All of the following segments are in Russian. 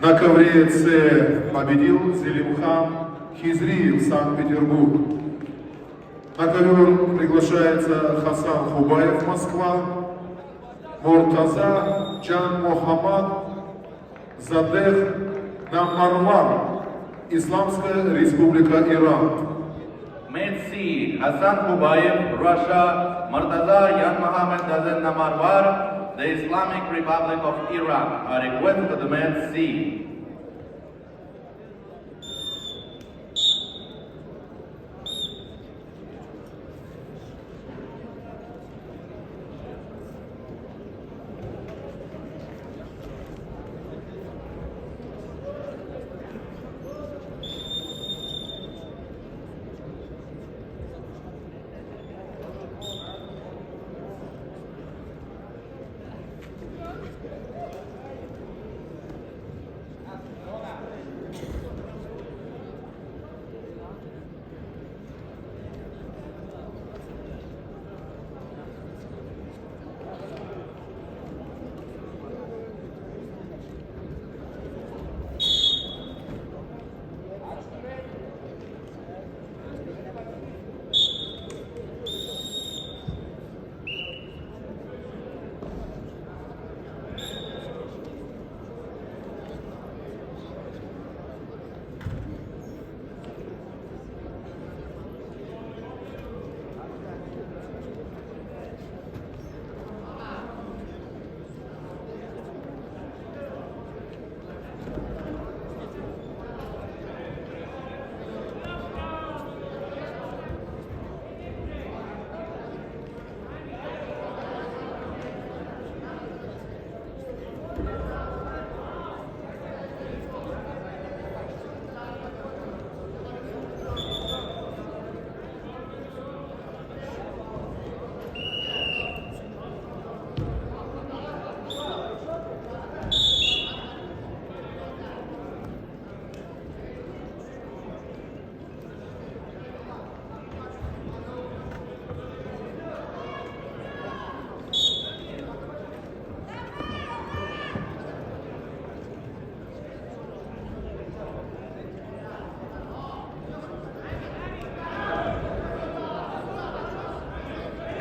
На ковре С победил Зелимхан Хизриев, Санкт-Петербург. На ковер приглашается Хасан Хубаев, Москва, Муртаза Джан Мохаммад Задех Намарван, Исламская Республика Иран. Mate C, Hassan Hubayev, Russia, Murtaza Yan Mohammed Dazen Namarwar, the Islamic Republic of Iran. I request to the Mate C.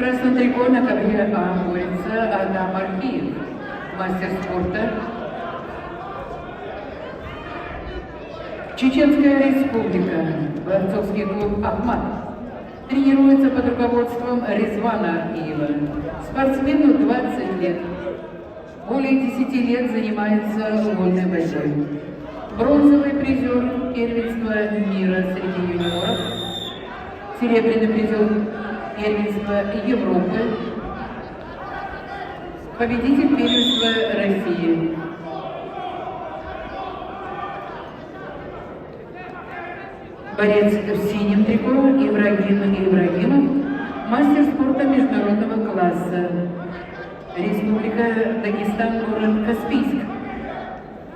Красный трикот на ковре борется Адам Архиев, мастер спорта. Чеченская республика, борцовский клуб «Ахмат». Тренируется под руководством Резвана Архиева. Спортсмену 20 лет. Более 10 лет занимается вольной борьбой. Бронзовый призер первенства мира среди юниоров. Серебряный призер первенства Европы, победитель первенства России. Борец в синем трико Ибрагим Ибрагимов, мастер спорта международного класса. Республика Дагестан, город Каспийск.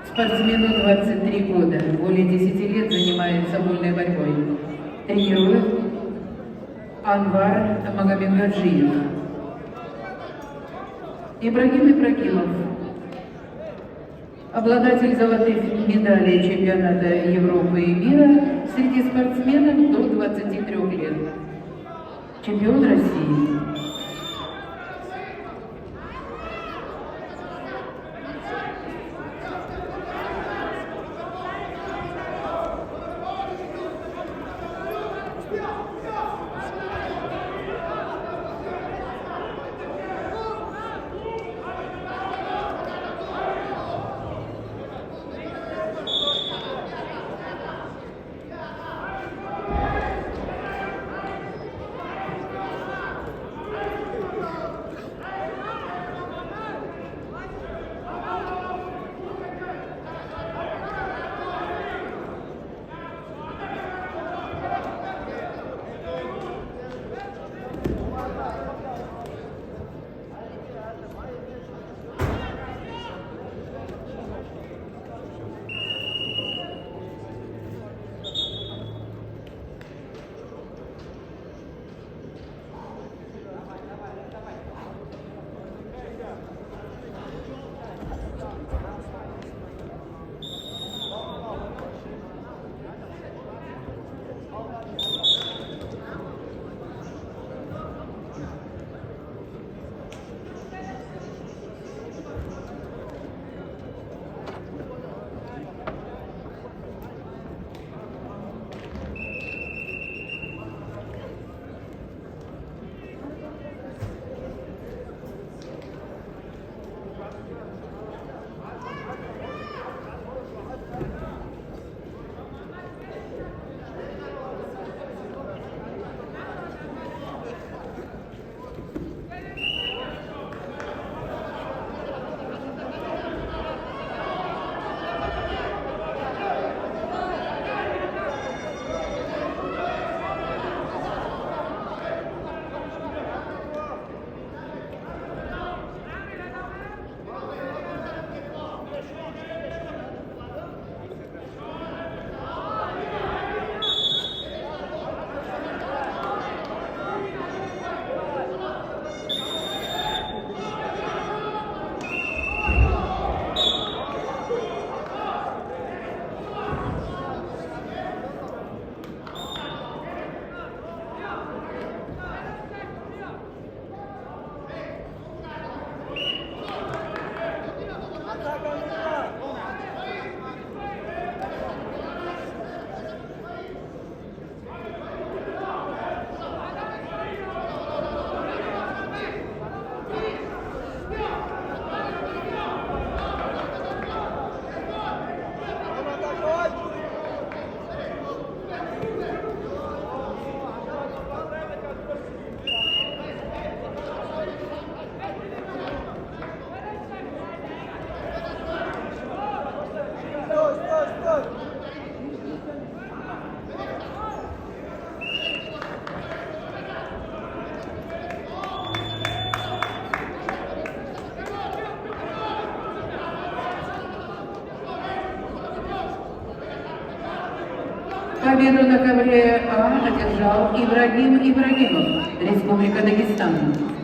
Спортсмену 23 года, более 10 лет занимается вольной борьбой. Тренирует Анвар Магомедгаджиев. Ибрагим Ибрагимов, обладатель золотых медалей чемпионата Европы и мира среди спортсменов до 23 лет. Чемпион России. Победу на ковре А одержал Ибрагим Ибрагимов, Республика Дагестан.